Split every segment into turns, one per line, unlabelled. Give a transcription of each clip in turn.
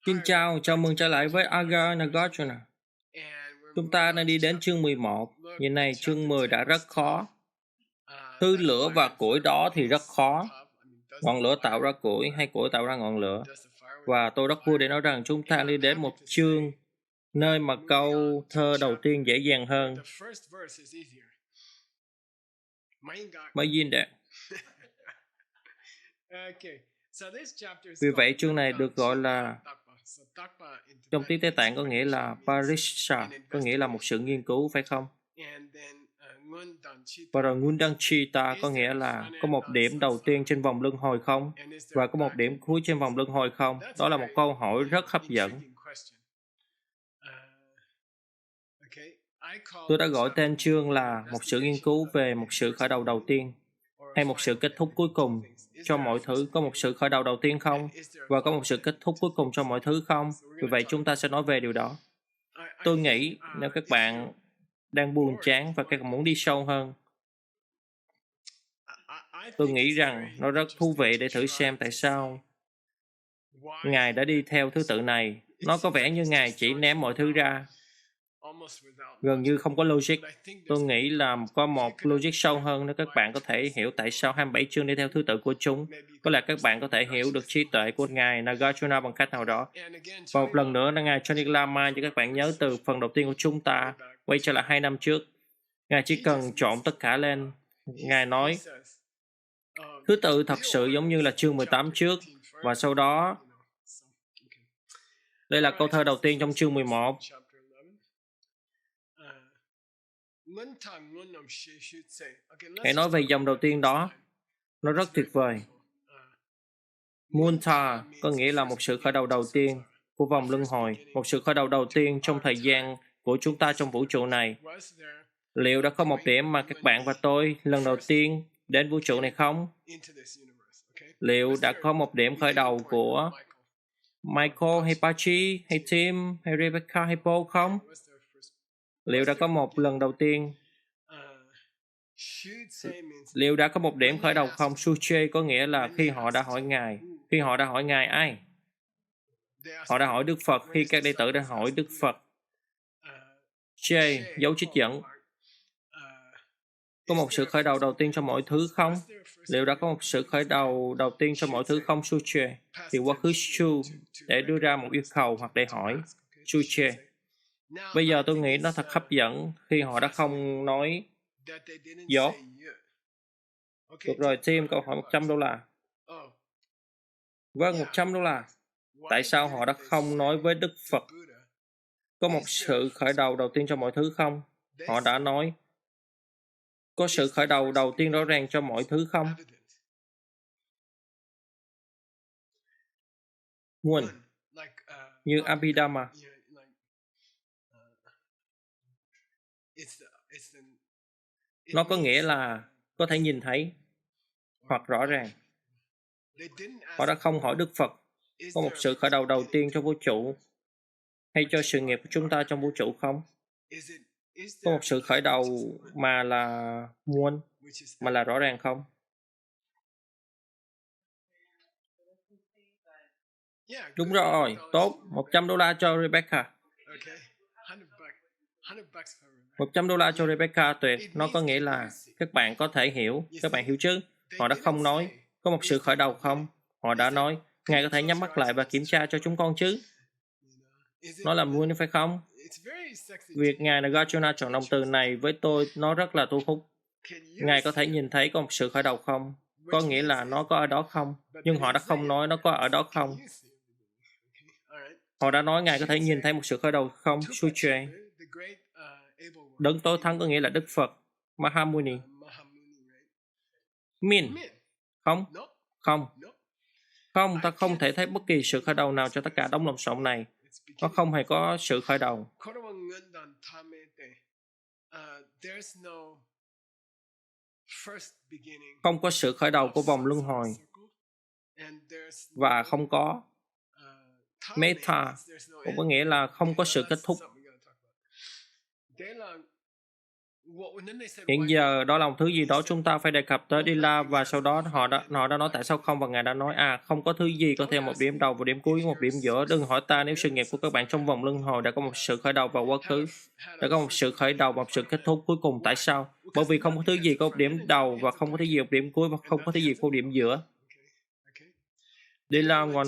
Xin chào, chào mừng trở lại với Agar Nagarjuna. Chúng ta đang đi đến chương 11. Nhìn này, chương 10 đã rất khó. Thứ lửa và củi đó thì rất khó. Ngọn lửa tạo ra củi hay củi tạo ra ngọn lửa. Và tôi rất vui để nói rằng chúng ta đi đến một chương nơi mà câu thơ đầu tiên dễ dàng hơn. Mấy duyên đẹp. Vì vậy chương này được gọi là, trong tiếng Tây Tạng có nghĩa là Parisha, có nghĩa là một sự nghiên cứu, phải không? Và rồi Ngundanchita có nghĩa là có một điểm đầu tiên trên vòng luân hồi không? Và có một điểm cuối trên vòng luân hồi không? Đó là một câu hỏi rất hấp dẫn. Tôi đã gọi tên chương là một sự nghiên cứu về một sự khởi đầu đầu tiên, hay một sự kết thúc cuối cùng cho mọi thứ. Có một sự khởi đầu đầu tiên không? Và có một sự kết thúc cuối cùng cho mọi thứ không? Vì vậy chúng ta sẽ nói về điều đó. Tôi nghĩ nếu các bạn đang buồn chán và các bạn muốn đi sâu hơn, tôi nghĩ rằng nó rất thú vị để thử xem tại sao Ngài đã đi theo thứ tự này. Nó có vẻ như Ngài chỉ ném mọi thứ ra, gần như không có logic. Tôi nghĩ là có một logic sâu hơn nếu các bạn có thể hiểu tại sao 27 chương đi theo thứ tự của chúng. Có lẽ các bạn có thể hiểu được trí tuệ của Ngài Nagarjuna bằng cách nào đó. Và một lần nữa là Ngài Johnny Lama, cho các bạn nhớ từ phần đầu tiên của chúng ta, quay trở lại 2 năm trước. Ngài chỉ cần trộn tất cả lên. Ngài nói, thứ tự thật sự giống như là chương 18 trước, và sau đó, đây là câu thơ đầu tiên trong chương 11. Hãy nói về dòng đầu tiên đó. Nó rất tuyệt vời. Munta có nghĩa là một sự khởi đầu đầu tiên của vòng luân hồi, một sự khởi đầu đầu tiên trong thời gian của chúng ta trong vũ trụ này. Liệu đã có một điểm mà các bạn và tôi lần đầu tiên đến vũ trụ này không? Liệu đã có một điểm khởi đầu của Michael hay Pachi hay Tim hay Rebecca hay Paul không? Liệu đã có một lần đầu tiên? Liệu đã có một điểm khởi đầu không? Suche có nghĩa là khi họ đã hỏi Ngài. Khi họ đã hỏi Ngài ai? Họ đã hỏi Đức Phật. Khi các đệ tử đã hỏi Đức Phật. Che, dấu trích dẫn. Có một sự khởi đầu đầu tiên cho mọi thứ không? Liệu đã có một sự khởi đầu đầu tiên cho mọi thứ không? Suche. Thì quá khứ Su để đưa ra một yêu cầu hoặc để hỏi. Suche. Bây giờ tôi nghĩ nó thật hấp dẫn khi họ đã không nói dốt. Được rồi, Tim, câu hỏi $100. Vâng, $100. Tại sao họ đã không nói với Đức Phật? Có một sự khởi đầu đầu tiên cho mọi thứ không? Họ đã nói, có sự khởi đầu đầu tiên rõ ràng cho mọi thứ không? Nguồn, như Abhidhamma. Nó có nghĩa là có thể nhìn thấy hoặc rõ ràng. Họ đã không hỏi Đức Phật, có một sự khởi đầu đầu tiên cho vũ trụ hay cho sự nghiệp của chúng ta trong vũ trụ không? Có một sự khởi đầu mà là muôn, mà là rõ ràng không? Đúng rồi, tốt, $100 cho Rebecca. $100 cho Rebecca, tuyệt. Nó có nghĩa là các bạn có thể hiểu. Các bạn hiểu chứ? Họ đã không nói. Có một sự khởi đầu không? Họ đã nói. Ngài có thể nhắm mắt lại và kiểm tra cho chúng con chứ? Nó là muôn phải không? Việc Ngài Nagarjuna chọn động từ này với tôi, nó rất là thu hút. Ngài có thể nhìn thấy có một sự khởi đầu không? Có nghĩa là nó có ở đó không? Nhưng họ đã không nói nó có ở đó không? Họ đã nói Ngài có thể nhìn thấy một sự khởi đầu không? Suche. Đấng tối thắng có nghĩa là Đức Phật. Mahamuni. Min. Không. Không. Không, ta không thể thấy bất kỳ sự khởi đầu nào cho tất cả đống lộn xộn này. Nó không hề có sự khởi đầu. Không có sự khởi đầu của vòng luân hồi. Và không có meta, cũng có nghĩa là không có sự kết thúc. Hiện giờ đó là một thứ gì đó chúng ta phải đề cập tới Dila, và sau đó họ đã nói tại sao không, và Ngài đã nói không có thứ gì có thêm một điểm đầu và điểm cuối, một điểm giữa. Đừng hỏi ta nếu sự nghiệp của các bạn trong vòng luân hồi đã có một sự khởi đầu vào quá khứ, đã có một sự khởi đầu và một sự kết thúc cuối cùng. Tại sao? Bởi vì không có thứ gì có một điểm đầu và không có thứ gì một điểm cuối, và không có thứ gì có một điểm giữa. Dila ngon,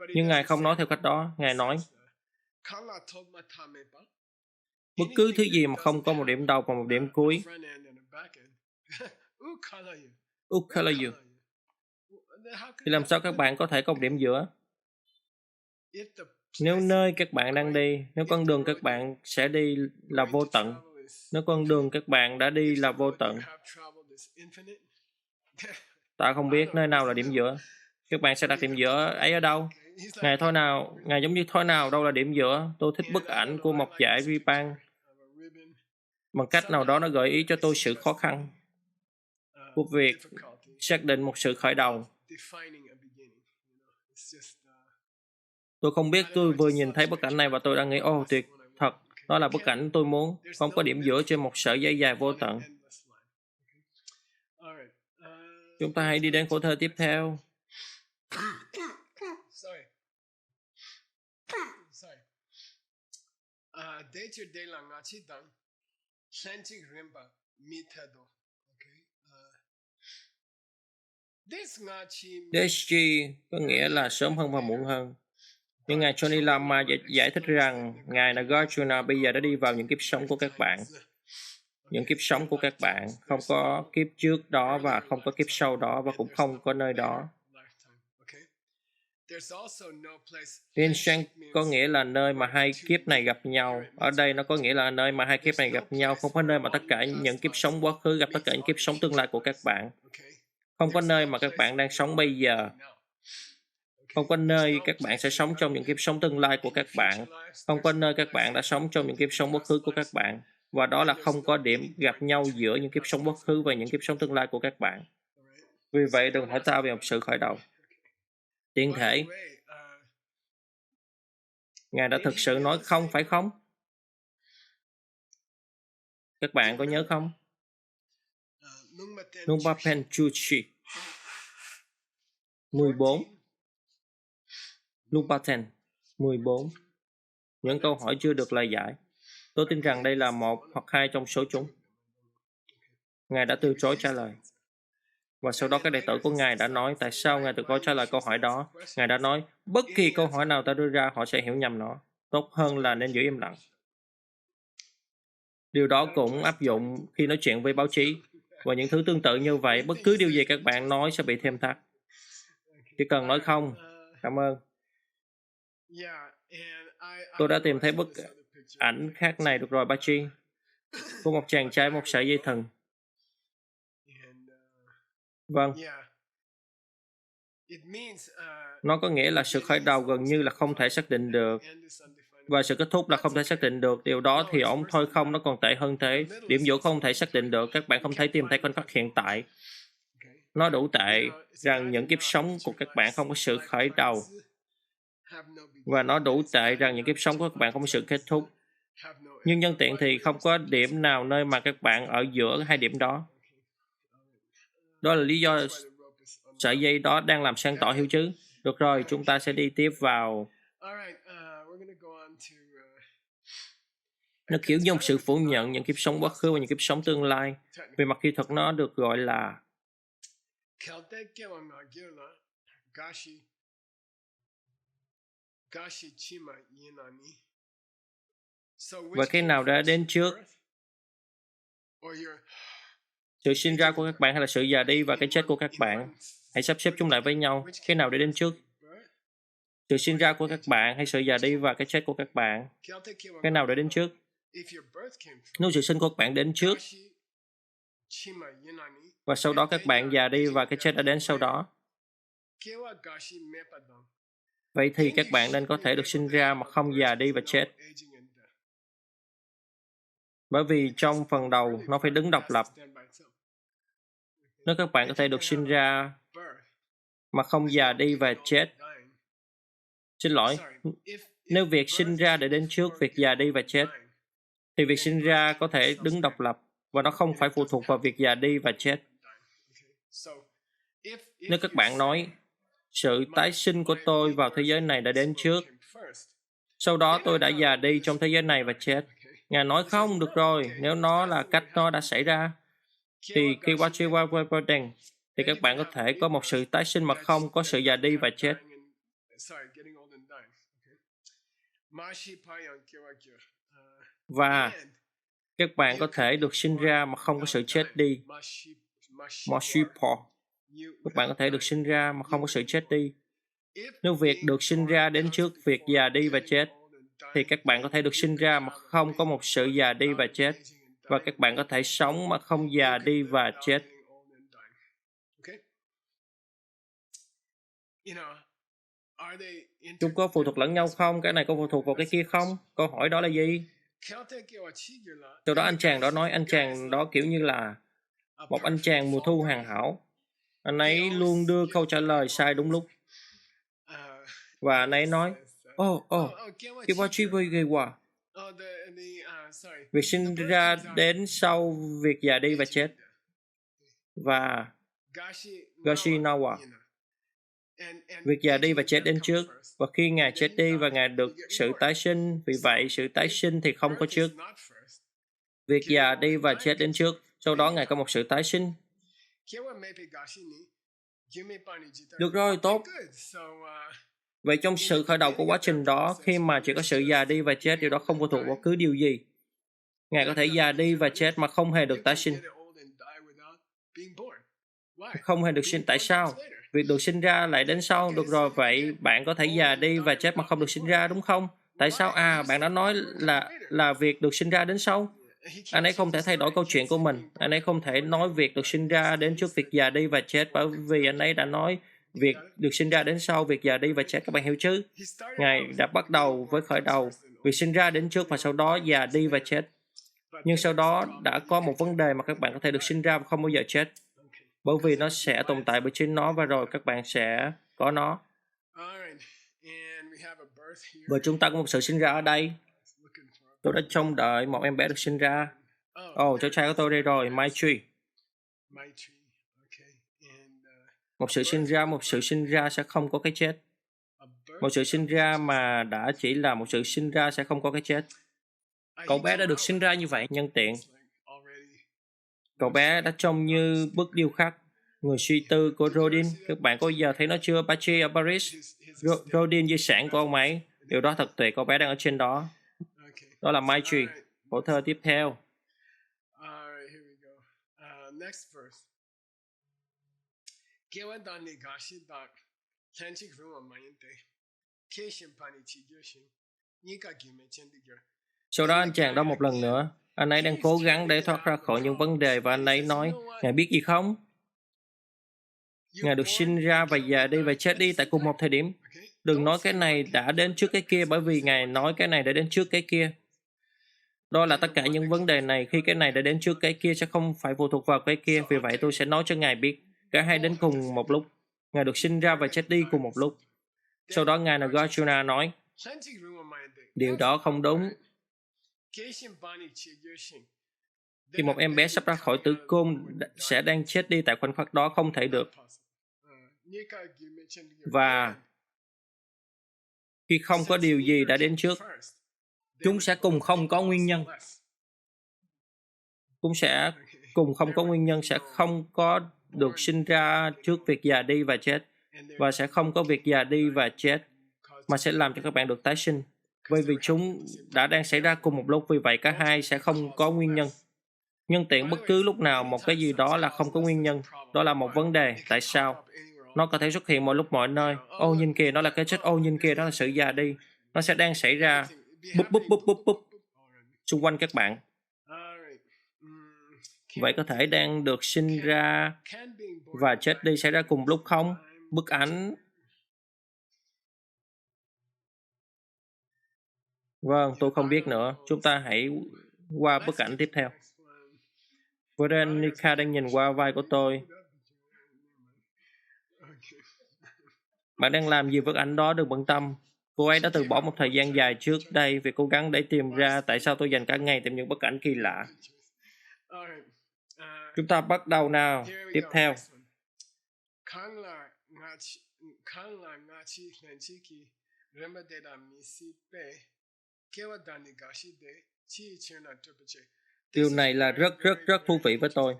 nhưng Ngài không nói theo cách đó. Ngài nói bất cứ thứ gì mà không có một điểm đầu và một điểm cuối. Ukalayu. Thì làm sao các bạn có thể có một điểm giữa? Nếu nơi các bạn đang đi, nếu con đường các bạn sẽ đi là vô tận, nếu con đường các bạn đã đi là vô tận, ta không biết nơi nào là điểm giữa. Các bạn sẽ đặt điểm giữa ấy ở đâu? Ngài giống như thôi nào, đâu là điểm giữa? Tôi thích bức ảnh của một giải Vipan. Bằng cách nào đó nó gợi ý cho tôi sự khó khăn của việc xác định một sự khởi đầu. Tôi không biết, tôi vừa nhìn thấy bức ảnh này và tôi đang nghĩ, tuyệt thật, đó là bức ảnh tôi muốn. Không có điểm giữa trên một sợi dây dài vô tận. Chúng ta hãy đi đến khổ thơ tiếp theo. Deshi có nghĩa là sớm hơn và muộn hơn. Nhưng Ngài Johnny Lama giải thích rằng Ngài Nagarjuna bây giờ đã đi vào những kiếp sống của các bạn. Những kiếp sống của các bạn không có kiếp trước đó và không có kiếp sau đó và cũng không có nơi đó. Inshank có nghĩa là nơi mà hai kiếp này gặp nhau. Ở đây nó có nghĩa là nơi mà hai kiếp này gặp nhau, không có nơi mà tất cả những kiếp sống quá khứ gặp tất cả những kiếp sống tương lai của các bạn. Không có nơi mà các bạn đang sống bây giờ. Không có nơi các bạn sẽ sống trong những kiếp sống tương lai của các bạn. Không có nơi các bạn đã sống trong những kiếp sống quá khứ của các bạn. Và đó là không có điểm gặp nhau giữa những kiếp sống quá khứ và những kiếp sống tương lai của các bạn. Vì vậy, đừng hỏi ta về một sự khởi đầu. Tiện thể, Ngài đã thực sự nói không, phải không? Các bạn có nhớ không? Numpapen Chuchi 14. Lupaten 14. Những câu hỏi chưa được lời giải. Tôi tin rằng đây là một hoặc hai trong số chúng. Ngài đã từ chối trả lời. Và sau đó các đệ tử của Ngài đã nói tại sao Ngài từ chối trả lời câu hỏi đó. Ngài đã nói, bất kỳ câu hỏi nào ta đưa ra họ sẽ hiểu nhầm nó. Tốt hơn là nên giữ im lặng. Điều đó cũng áp dụng khi nói chuyện với báo chí. Và những thứ tương tự như vậy, bất cứ điều gì các bạn nói sẽ bị thêm thắt. Chỉ cần nói không. Cảm ơn. Tôi đã tìm thấy bức ảnh khác này được rồi, Bachi. Của một chàng trai một sợi dây thừng. Vâng. Nó có nghĩa là sự khởi đầu gần như là không thể xác định được. Và sự kết thúc là không thể xác định được. Điều đó thì thôi không, nó còn tệ hơn thế. Điểm giữa không thể xác định được. Các bạn không thể tìm thấy khoảnh khắc hiện tại. Nó đủ tệ rằng những kiếp sống của các bạn không có sự khởi đầu. Và nó đủ tệ rằng những kiếp sống của các bạn không có sự kết thúc. Nhưng nhân tiện thì không có điểm nào nơi mà các bạn ở giữa hai điểm đó. Đó là lý do sợi dây đó đang làm sáng tỏ, hiểu chứ? Được rồi, chúng ta sẽ đi tiếp vào. Nó kiểu như một sự phủ nhận những kiếp sống quá khứ và những kiếp sống tương lai. Về mặt kỹ thuật nó được gọi là và cái nào đã đến trước? Sự sinh ra của các bạn hay là sự già đi và cái chết của các bạn? Hãy sắp xếp chúng lại với nhau. Cái nào đã đến trước? Sự sinh ra của các bạn hay sự già đi và cái chết của các bạn? Cái nào đã đến trước? Nếu sự sinh của các bạn đến trước và sau đó các bạn già đi và cái chết đã đến sau đó, vậy thì các bạn nên có thể được sinh ra mà không già đi và chết. Bởi vì trong phần đầu nó phải đứng độc lập. Nếu các bạn có thể được sinh ra mà không già đi và chết. Xin lỗi, nếu việc sinh ra để đến trước việc già đi và chết, thì việc sinh ra có thể đứng độc lập. và nó không phải phụ thuộc vào việc già đi và chết. Nếu các bạn nói, sự tái sinh của tôi vào thế giới này đã đến trước, sau đó tôi đã già đi trong thế giới này và chết. Ngài nói không, được rồi, nếu nó là cách nó đã xảy ra, thì khi Wachiwawadeng, thì các bạn có thể có một sự tái sinh mà không có sự già đi và chết. Và các bạn có thể được sinh ra mà không có sự chết đi. Moshipo. Các bạn có thể được sinh ra mà không có sự chết đi. Nếu việc được sinh ra đến trước việc già đi và chết, thì các bạn có thể được sinh ra mà không có một sự già đi và chết. Và các bạn có thể sống mà không già đi và chết. Chúng có phụ thuộc lẫn nhau không? Cái này có phụ thuộc vào cái kia không? Câu hỏi đó là gì? Từ đó anh chàng đó nói, anh chàng đó kiểu như là một anh chàng mùa thu hoàn hảo. Anh ấy luôn đưa câu trả lời sai đúng lúc. Và anh ấy nói, việc sinh ra đến sau việc già đi và chết. Và Gashinawa, việc già đi và chết đến trước. Và khi Ngài chết đi và Ngài được sự tái sinh, vì vậy sự tái sinh thì không có trước. Việc già đi và chết đến trước, sau đó Ngài có một sự tái sinh. Được rồi, tốt. Vậy trong sự khởi đầu của quá trình đó, khi mà chỉ có sự già đi và chết, điều đó không phụ thuộc vào cứ điều gì. Ngài có thể già đi và chết mà không hề được tái sinh. Không hề được sinh. Tại sao? Việc được sinh ra lại đến sau. Được rồi, vậy bạn có thể già đi và chết mà không được sinh ra, đúng không? Tại sao? Bạn đã nói là việc được sinh ra đến sau. Anh ấy không thể thay đổi câu chuyện của mình. Anh ấy không thể nói việc được sinh ra đến trước việc già đi và chết, bởi vì anh ấy đã nói việc được sinh ra đến sau việc già đi và chết. Các bạn hiểu chứ? Ngài đã bắt đầu với khởi đầu việc sinh ra đến trước và sau đó già đi và chết. Nhưng sau đó đã có một vấn đề mà các bạn có thể được sinh ra và không bao giờ chết, bởi vì nó sẽ tồn tại bởi chính nó và rồi các bạn sẽ có nó. Và chúng ta có một sự sinh ra ở đây. Tôi đã trông đợi một em bé được sinh ra. Cháu trai của tôi đây rồi, Maitri. Một sự sinh ra sẽ không có cái chết. Một sự sinh ra mà đã chỉ là một sự sinh ra sẽ không có cái chết. Cậu bé đã được sinh ra như vậy, nhân tiện. Cậu bé đã trông như bức điêu khắc, người suy tư của Rodin. Các bạn có giờ thấy nó chưa? Pachi ở Paris. Rodin di sản của ông ấy. Điều đó thật tuyệt, cậu bé đang ở trên đó. Đó là Maitri. Khổ thơ tiếp theo. Sau đó anh chàng đó một lần nữa, anh ấy đang cố gắng để thoát ra khỏi những vấn đề và anh ấy nói, Ngài biết gì không? Ngài được sinh ra và già đi và chết đi tại cùng một thời điểm. Đừng nói cái này đã đến trước cái kia, bởi vì Ngài nói cái này đã đến trước cái kia. Đó là tất cả những vấn đề này, khi cái này đã đến trước cái kia sẽ không phải phụ thuộc vào cái kia. Vì vậy tôi sẽ nói cho Ngài biết, cả hai đến cùng một lúc. Ngài được sinh ra và chết đi cùng một lúc. Sau đó Ngài Nagarjuna nói, điều đó không đúng. Khi một em bé sắp ra khỏi tử cung sẽ đang chết đi tại khoảnh khắc đó, không thể được. Và khi không có điều gì đã đến trước, chúng sẽ cùng không có nguyên nhân. Cũng sẽ cùng không có nguyên nhân, sẽ không có được sinh ra trước việc già đi và chết, và sẽ không có việc già đi và chết, mà sẽ làm cho các bạn được tái sinh. Bởi vì chúng đã đang xảy ra cùng một lúc, vì vậy cả hai sẽ không có nguyên nhân. Nhân tiện bất cứ lúc nào một cái gì đó là không có nguyên nhân, đó là một vấn đề. Tại sao? Nó có thể xuất hiện mọi lúc mọi nơi. Nhìn kìa, nó là cái chết. Nhìn kìa, đó là sự già đi. Nó sẽ đang xảy ra búp xung quanh các bạn. Vậy có thể đang được sinh ra và chết đi xảy ra cùng lúc không? Bức ảnh. Vâng, tôi không biết nữa. Chúng ta hãy qua bức ảnh tiếp theo. Veronica đang nhìn qua vai của tôi. Bạn đang làm gì với ảnh đó, đừng bận tâm. Cô ấy đã từ bỏ một thời gian dài trước đây vì cố gắng để tìm ra tại sao tôi dành cả ngày tìm những bức ảnh kỳ lạ. Chúng ta bắt đầu nào. Tiếp theo. Điều này là rất thú vị với tôi.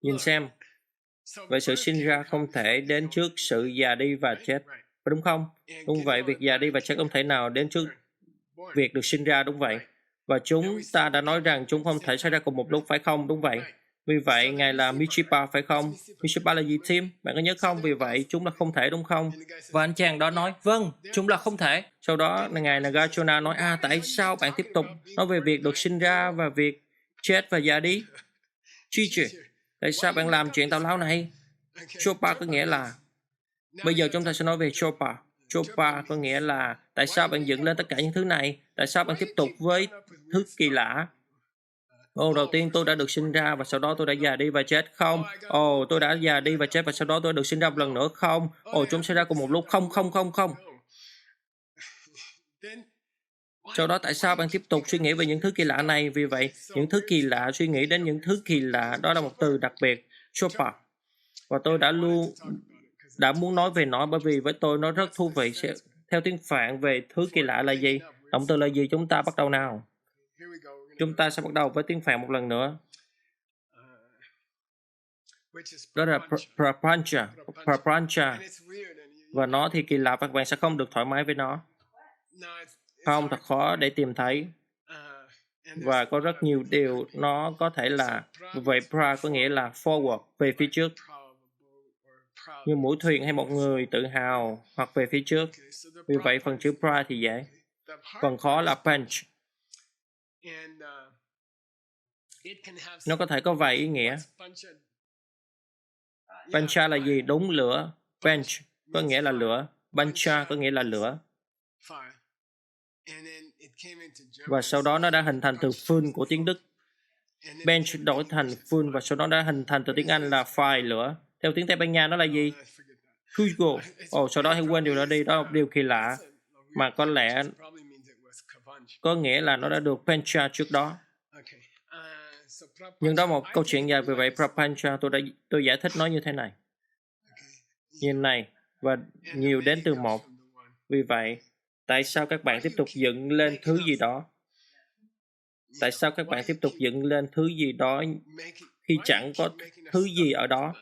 Nhìn xem, vậy sự sinh ra không thể đến trước sự già đi và chết, đúng không? Đúng vậy, việc già đi và chết không thể nào đến trước việc được sinh ra, đúng vậy. Và chúng ta đã nói rằng chúng không thể xảy ra cùng một lúc, phải không? Đúng vậy. Vì vậy, Ngài là Michipa, phải không? Michipa là gì, Tim? Bạn có nhớ không? Vì vậy, chúng là không thể, đúng không? Và anh chàng đó nói, vâng, chúng là không thể. Sau đó, Ngài Nagarjuna nói, tại sao bạn tiếp tục nói về việc được sinh ra và việc chết và già đi? Tại sao bạn làm chuyện tào lao này? Chopa có nghĩa là, bây giờ chúng ta sẽ nói về Chopa. Chopa có nghĩa là, tại sao bạn dựng lên tất cả những thứ này? Tại sao bạn tiếp tục với thứ kỳ lạ? Đầu tiên tôi đã được sinh ra và sau đó tôi đã già đi và chết, không? Tôi đã già đi và chết và sau đó tôi được sinh ra một lần nữa, không? Chúng xảy ra cùng một lúc, không. Sau đó tại sao bạn tiếp tục suy nghĩ về những thứ kỳ lạ này? Vì vậy, những thứ kỳ lạ, suy nghĩ đến những thứ kỳ lạ, đó là một từ đặc biệt, Chopa. Và tôi đã muốn nói về nó bởi vì với tôi nó rất thú vị. Theo tiếng Phạn về thứ kỳ lạ là gì? Động từ là gì? Chúng ta bắt đầu nào. Chúng ta sẽ bắt đầu với tiếng Phạn một lần nữa. Đó là prapancha. Và nó thì kỳ lạ và các bạn sẽ không được thoải mái với nó. Không, thật khó để tìm thấy. Và có rất nhiều điều nó có thể là, vậy pra có nghĩa là forward, về phía trước. Như mũi thuyền hay một người tự hào hoặc về phía trước. Vì vậy phần chữ pra thì dễ. Phần khó là panch. Nó có thể có vài ý nghĩa. Pancha là gì? Đúng, lửa. Panch có nghĩa là lửa. Pancha có nghĩa là lửa. Và sau đó nó đã hình thành từ phun của tiếng Đức. Bench đổi thành phun và sau đó đã hình thành từ tiếng Anh là fire, lửa. Theo tiếng Tây Ban Nha nó là gì? Fuego. Sau đó hãy quên điều đó đi. Đó là một điều kỳ lạ. Mà có lẽ có nghĩa là nó đã được Pancha trước đó. Nhưng đó một câu chuyện dài. Vì vậy Prapancha tôi giải thích nó như thế này. Như này. Và nhiều đến từ một. Vì vậy, tại sao các bạn tiếp tục dựng lên thứ gì đó? Tại sao các bạn tiếp tục dựng lên thứ gì đó khi chẳng có thứ gì ở đó?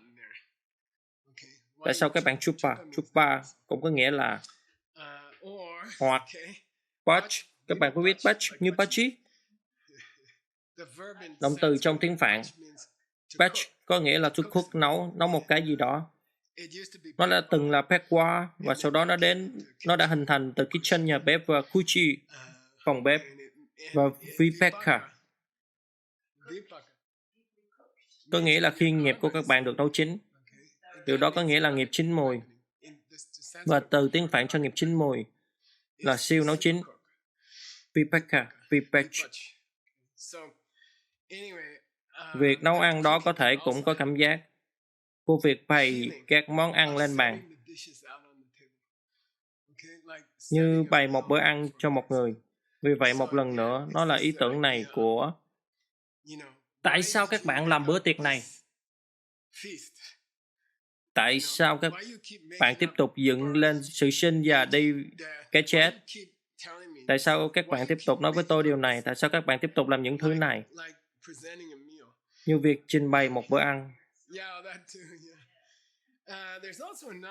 Tại sao các bạn chupa? Chupa cũng có nghĩa là hoặc patch. Các bạn có biết patch như pachi? Động từ trong tiếng Phạn. Patch có nghĩa là to cook, nấu một cái gì đó. Nó đã từng là pekwa và sau đó nó đã hình thành từ kitchen, nhà bếp, và kuchi, phòng bếp, và vipeka có nghĩa là khi nghiệp của các bạn được nấu chín. Điều đó có nghĩa là nghiệp chín mùi. Và từ tiếng Phạn cho nghiệp chín mùi là siêu nấu chín. Vipeka, vipech. Việc nấu ăn đó có thể cũng có cảm giác của việc bày các món ăn lên bàn. Như bày một bữa ăn cho một người. Vì vậy một lần nữa, nó là ý tưởng này của tại sao các bạn làm bữa tiệc này? Tại sao các bạn tiếp tục dựng lên sự sinh già đi, cái chết? Tại sao các bạn tiếp tục nói với tôi điều này? Tại sao các bạn tiếp tục làm những thứ này? Như việc trình bày một bữa ăn.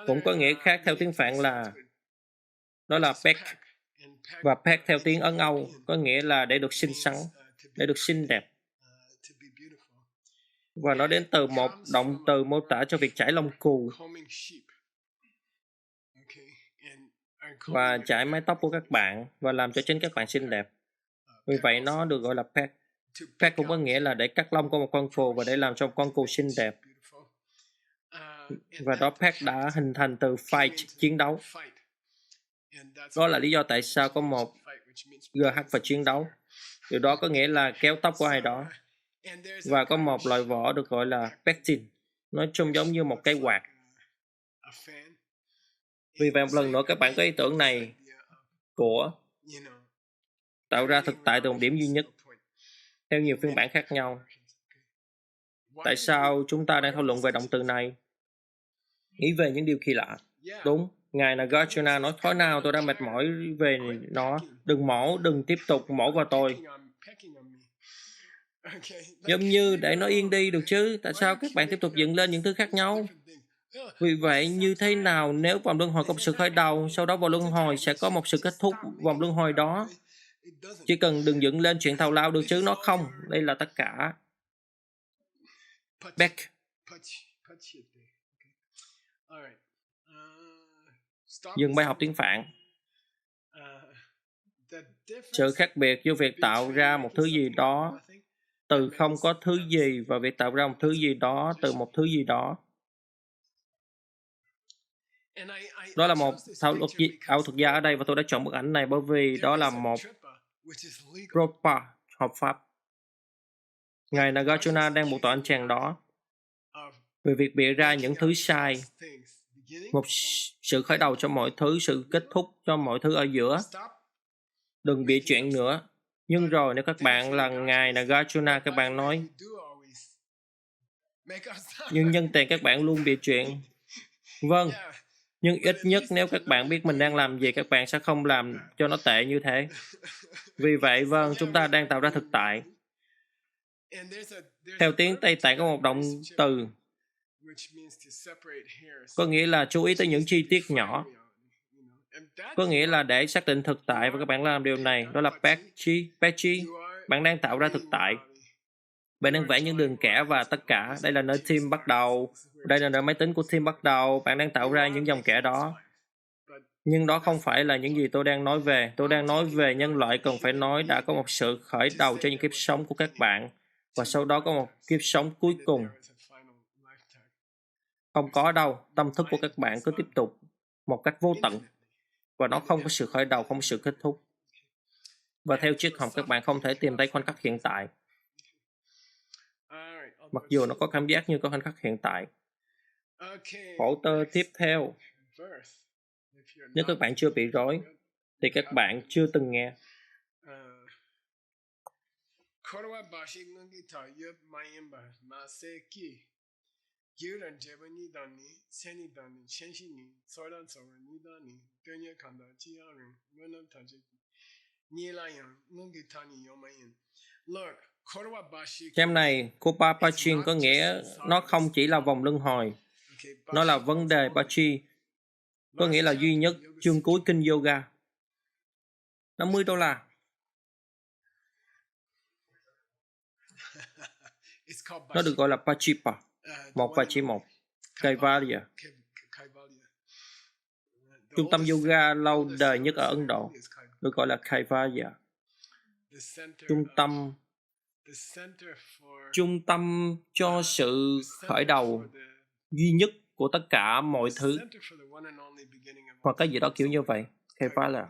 Cũng có nghĩa khác theo tiếng Phạn là đó là pek. Và pek theo tiếng Ấn Âu có nghĩa là để được xinh xắn, để được xinh đẹp. Và nó đến từ một động từ mô tả cho việc chải lông cừu và chải mái tóc của các bạn và làm cho chính các bạn xinh đẹp. Vì vậy nó được gọi là pek. Pek cũng có nghĩa là để cắt lông của một con cừu và để làm cho một con cừu xinh đẹp. Và đó pek đã hình thành từ fight, chiến đấu. Đó là lý do tại sao có một GH và chiến đấu. Điều đó có nghĩa là kéo tóc của ai đó. Và có một loại vỏ được gọi là pectin. Nó trông giống như một cái quạt. Vì vậy một lần nữa các bạn có ý tưởng này của tạo ra thực tại từ một điểm duy nhất, theo nhiều phiên bản khác nhau. Tại sao chúng ta đang thảo luận về động từ này? Nghĩ về những điều kỳ lạ. Đúng, Ngài Nagarjuna nói thói nào tôi đang mệt mỏi về nó. Đừng mổ, đừng tiếp tục mổ vào tôi. Giống như để nó yên đi được chứ. Tại sao các bạn tiếp tục dựng lên những thứ khác nhau? Vì vậy, như thế nào nếu vòng luân hồi có một sự khởi đầu, sau đó vòng luân hồi sẽ có một sự kết thúc vòng luân hồi đó? Chỉ cần đừng dựng lên chuyện tào lao được chứ. Nó không. Đây là tất cả. Beck. Dừng bài học tiếng Phạn. Sự khác biệt giữa việc tạo ra một thứ gì đó từ không có thứ gì và việc tạo ra một thứ gì đó từ một thứ gì đó. Đó là một ảo thuật gia ở đây, và tôi đã chọn bức ảnh này bởi vì đó là một Propa hợp pháp. Ngài Nagarjuna đang buộc tội anh chàng đó về việc bịa ra những thứ sai, một sự khởi đầu cho mọi thứ, sự kết thúc cho mọi thứ ở giữa. Đừng bịa chuyện nữa. Nhưng rồi nếu các bạn là Ngài Nagarjuna, các bạn nói, nhưng nhân tiện các bạn luôn bịa chuyện. Vâng, nhưng ít nhất nếu các bạn biết mình đang làm gì, các bạn sẽ không làm cho nó tệ như thế. Vì vậy, vâng, chúng ta đang tạo ra thực tại. Theo tiếng Tây Tạng có một động từ có nghĩa là chú ý tới những chi tiết nhỏ. Có nghĩa là để xác định thực tại, và các bạn làm điều này, đó là Pechi. Bạn đang tạo ra thực tại. Bạn đang vẽ những đường kẻ và tất cả. Đây là nơi Tim bắt đầu. Đây là nơi máy tính của Tim bắt đầu. Bạn đang tạo ra những dòng kẻ đó. Nhưng đó không phải là những gì tôi đang nói về. Tôi đang nói về nhân loại cần phải nói đã có một sự khởi đầu cho những kiếp sống của các bạn. Và sau đó có một kiếp sống cuối cùng. Không có đâu. Tâm thức của các bạn cứ tiếp tục một cách vô tận. Và nó không có sự khởi đầu, không có sự kết thúc. Và theo triết học, các bạn không thể tìm thấy khoảnh khắc hiện tại. Mặc dù nó có cảm giác như có khoảnh khắc hiện tại. Khổ tơ tiếp theo. Nếu các bạn chưa bị rối, thì các bạn chưa từng nghe. Xem này, Kopa Pachin có nghĩa nó không chỉ là vòng luân hồi. Nó là vấn đề Pachi, có nghĩa là duy nhất, chương cuối kinh yoga. $50. Nó được gọi là Pachipa, một và chỉ một. Kaivalya. Trung tâm yoga lâu đời nhất ở Ấn Độ được gọi là Kaivalya. Trung tâm cho sự khởi đầu duy nhất của tất cả mọi thứ, hoặc cái gì đó kiểu như vậy. Kaivalya.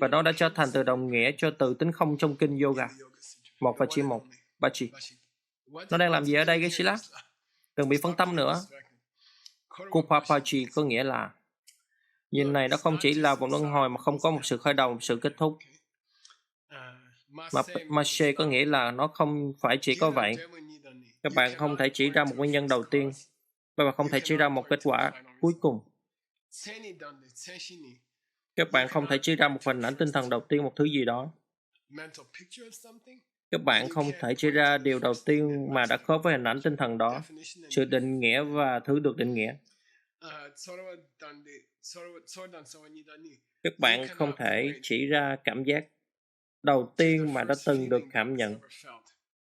Và nó đã trở thành từ đồng nghĩa cho từ tính không trong kinh yoga. Một và chỉ một. Pachi. Nó đang làm gì ở đây, Geshe-la? Đừng bị phân tâm nữa. Kopa Pachi có nghĩa là nhìn này, nó không chỉ là vòng luân hồi mà không có một sự khởi đầu, một sự kết thúc. Mà Mache có nghĩa là nó không phải chỉ có vậy. Các bạn không thể chỉ ra một nguyên nhân đầu tiên, và bạn không thể chỉ ra một kết quả cuối cùng. Các bạn không thể chỉ ra một hình ảnh tinh thần đầu tiên, một thứ gì đó. Các bạn không thể chỉ ra điều đầu tiên mà đã khớp với hình ảnh tinh thần đó, sự định nghĩa và thứ được định nghĩa. Các bạn không thể chỉ ra cảm giác đầu tiên mà đã từng được cảm nhận.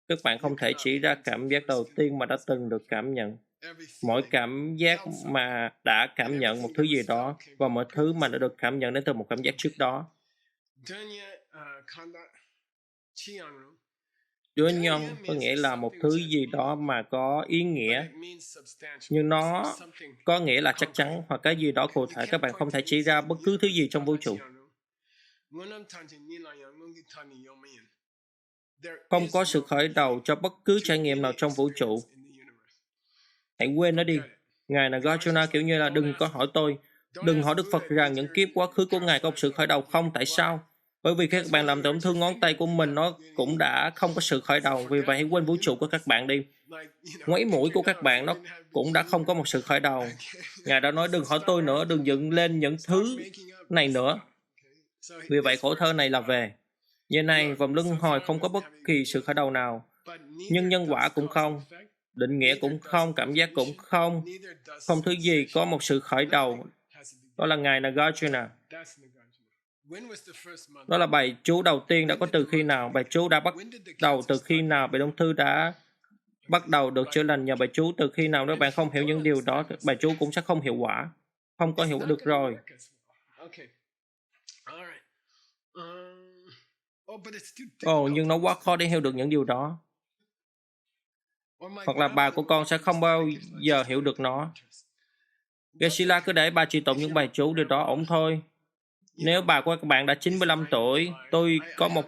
Các bạn không thể chỉ ra cảm giác đầu tiên mà đã từng được cảm nhận. Mỗi cảm giác mà đã cảm nhận một thứ gì đó, và mọi thứ mà đã được cảm nhận đến từ một cảm giác trước đó. Đứa nhân có nghĩa là một thứ gì đó mà có ý nghĩa, nhưng nó có nghĩa là chắc chắn hoặc cái gì đó cụ thể. Các bạn không thể chỉ ra bất cứ thứ gì trong vũ trụ. Không có sự khởi đầu cho bất cứ trải nghiệm nào trong vũ trụ. Hãy quên nó đi. Ngài Nagarjuna kiểu như là đừng có hỏi tôi, Đừng hỏi Đức Phật rằng những kiếp quá khứ của Ngài có một sự khởi đầu không. Tại sao? Bởi vì khi các bạn làm tổn thương ngón tay của mình, nó cũng đã không có sự khởi đầu. Vì vậy hãy quên vũ trụ của các bạn đi. Ngoáy mũi của các bạn nó cũng đã không có một sự khởi đầu. Ngài đã nói đừng hỏi tôi nữa, đừng dựng lên những thứ này nữa. Vì vậy khổ thơ này là về. Như này, vòng luân hồi không có bất kỳ sự khởi đầu nào. Nhưng nhân quả cũng không. Định nghĩa cũng không, cảm giác cũng không. Không thứ gì có một sự khởi đầu. Đó là Ngài Nagarjuna. Đó là bài chú đầu tiên đã có từ khi nào? Bài chú đã bắt đầu từ khi nào? Bài ung thư đã bắt đầu được chữa lành nhờ bài chú từ khi nào? Nếu bạn không hiểu những điều đó, bài chú cũng sẽ không hiệu quả. Không có hiệu quả được rồi. Nhưng nó quá khó để hiểu được những điều đó. Hoặc là bà của con sẽ không bao giờ hiểu được nó. Geshe-la cứ để bà chỉ tụng những bài chú, điều đó ổn thôi. Nếu bà của các bạn đã 95 tuổi, tôi có một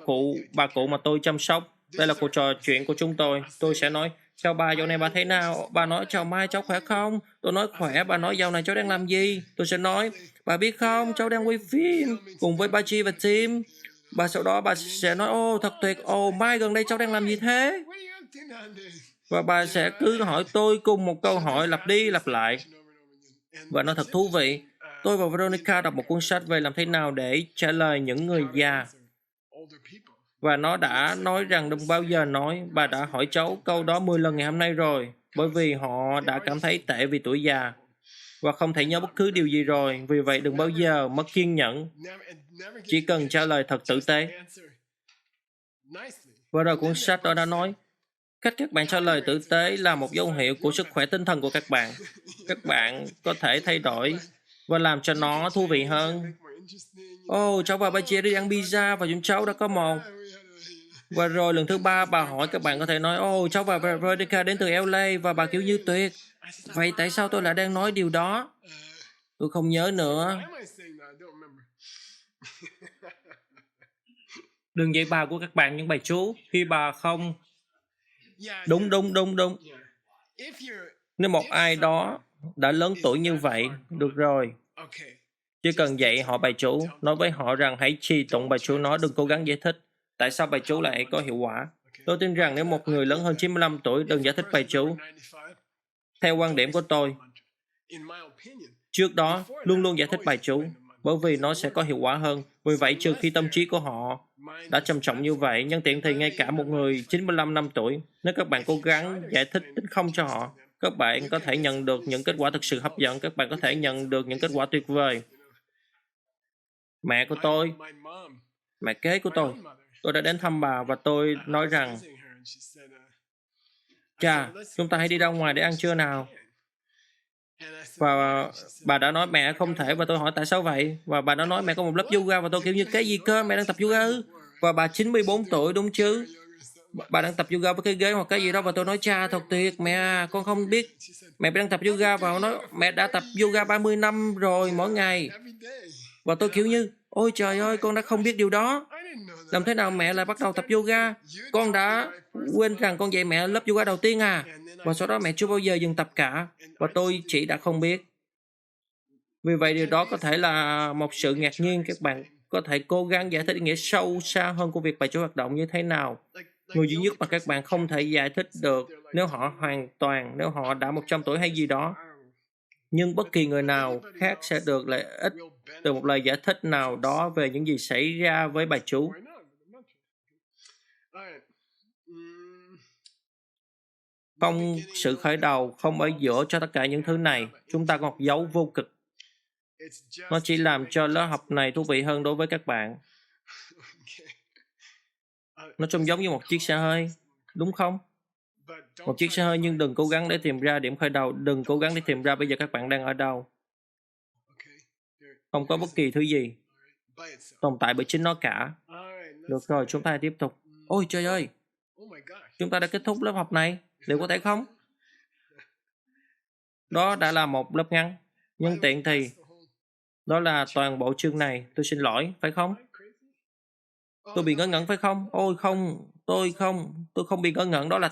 bà cụ mà tôi chăm sóc. Đây là cuộc trò chuyện của chúng tôi. Tôi sẽ nói, chào bà, dạo này bà thế nào? Bà nói, chào Mai, cháu khỏe không? Tôi nói, khỏe. Bà nói, dạo này cháu đang làm gì? Tôi sẽ nói, bà biết không, cháu đang quay phim cùng với Baji và Tim. Sau đó bà sẽ nói, thật tuyệt, Mai gần đây cháu đang làm gì thế? Và bà sẽ cứ hỏi tôi cùng một câu hỏi lặp đi lặp lại. Và nó thật thú vị. Tôi và Veronica đọc một cuốn sách về làm thế nào để trả lời những người già. Và nó đã nói rằng đừng bao giờ nói. Bà đã hỏi cháu câu đó 10 lần ngày hôm nay rồi. Bởi vì họ đã cảm thấy tệ vì tuổi già. Và không thể nhớ bất cứ điều gì rồi. Vì vậy đừng bao giờ mất kiên nhẫn. Chỉ cần trả lời thật tử tế. Và rồi cuốn sách đó đã nói, cách các bạn trả lời tử tế là một dấu hiệu của sức khỏe tinh thần của các bạn. Các bạn có thể thay đổi và làm cho nó thú vị hơn. Cháu và bà chị đi ăn pizza và chúng cháu đã có một. Và rồi lần thứ 3 bà hỏi các bạn có thể nói, cháu và Veronica đến từ LA và bà kiểu như tuyệt. Vậy tại sao tôi lại đang nói điều đó? Tôi không nhớ nữa. Đừng dạy bà của các bạn những bài chú khi bà không... Đúng. Nếu một ai đó đã lớn tuổi như vậy, được rồi. Chỉ cần dạy họ bài chú, nói với họ rằng hãy trì tụng bài chú, nó đừng cố gắng giải thích tại sao bài chú lại có hiệu quả. Tôi tin rằng nếu một người lớn hơn 95 tuổi đừng giải thích bài chú, theo quan điểm của tôi, trước đó luôn luôn giải thích bài chú, bởi vì nó sẽ có hiệu quả hơn. Vì vậy, trừ khi tâm trí của họ đã trầm trọng như vậy, nhân tiện thì ngay cả một người 95 năm tuổi, nếu các bạn cố gắng giải thích tính không cho họ, các bạn có thể nhận được những kết quả thực sự hấp dẫn, các bạn có thể nhận được những kết quả tuyệt vời. Mẹ của tôi, mẹ kế của tôi đã đến thăm bà và tôi nói rằng, chà, chúng ta hãy đi ra ngoài để ăn trưa nào. Và bà đã nói mẹ không thể, và tôi hỏi tại sao vậy? Và bà đã nói mẹ có một lớp yoga, và tôi kiểu như cái gì cơ, mẹ đang tập yoga ư? Và bà 94 tuổi đúng chứ? Bà đang tập yoga với cái ghế hoặc cái gì đó, và tôi nói cha thật tuyệt, mẹ à, con không biết mẹ đang tập yoga. Và nói mẹ đã tập yoga 30 năm rồi mỗi ngày. Và tôi kiểu như ôi trời ơi, con đã không biết điều đó. Làm thế nào mẹ lại bắt đầu tập yoga? Con đã quên rằng con dạy mẹ lớp yoga đầu tiên à? Và sau đó mẹ chưa bao giờ dừng tập cả. Và tôi chỉ đã không biết. Vì vậy điều đó có thể là một sự ngạc nhiên. Các bạn có thể cố gắng giải thích ý nghĩa sâu xa hơn của việc bài chú hoạt động như thế nào. Người duy nhất mà các bạn không thể giải thích được nếu họ đã 100 tuổi hay gì đó. Nhưng bất kỳ người nào khác sẽ được lợi ích từ một lời giải thích nào đó về những gì xảy ra với bài chú. Không sự khởi đầu, không ở giữa cho tất cả những thứ này. Chúng ta có một dấu vô cực. Nó chỉ làm cho lớp học này thú vị hơn đối với các bạn. Nó trông giống như một chiếc xe hơi, đúng không? Một chiếc xe hơi, nhưng đừng cố gắng để tìm ra điểm khởi đầu. Đừng cố gắng để tìm ra bây giờ các bạn đang ở đâu. Không có bất kỳ thứ gì tồn tại bởi chính nó cả. Được rồi, chúng ta hãy tiếp tục. Ôi trời ơi! Chúng ta đã kết thúc lớp học này. Liệu có thể không? Đó đã là một lớp ngắn. Nhân tiện thì đó là toàn bộ chương này. Tôi xin lỗi, phải không? Tôi bị ngớ ngẩn phải không? Ôi không, tôi không bị ngớ ngẩn, đó là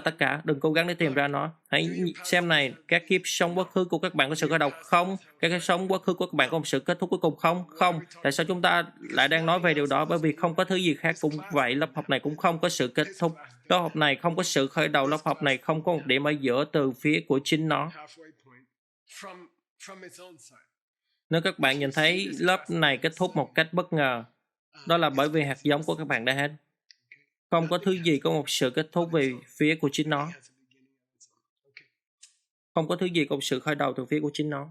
tất cả, đừng cố gắng để tìm ra nó. Hãy xem này, các kiếp sống quá khứ của các bạn có sự khởi đầu không? Các kiếp sống quá khứ của các bạn có một sự kết thúc cuối cùng không? Không. Tại sao chúng ta lại đang nói về điều đó? Bởi vì không có thứ gì khác cũng vậy, lớp học này cũng không có sự kết thúc. Lớp học này không có sự khởi đầu, lớp học này không có một điểm ở giữa từ phía của chính nó. Nếu các bạn nhìn thấy lớp này kết thúc một cách bất ngờ, đó là bởi vì hạt giống của các bạn đã hết. Không có thứ gì có một sự kết thúc về phía của chính nó. Không có thứ gì có một sự khởi đầu từ phía của chính nó.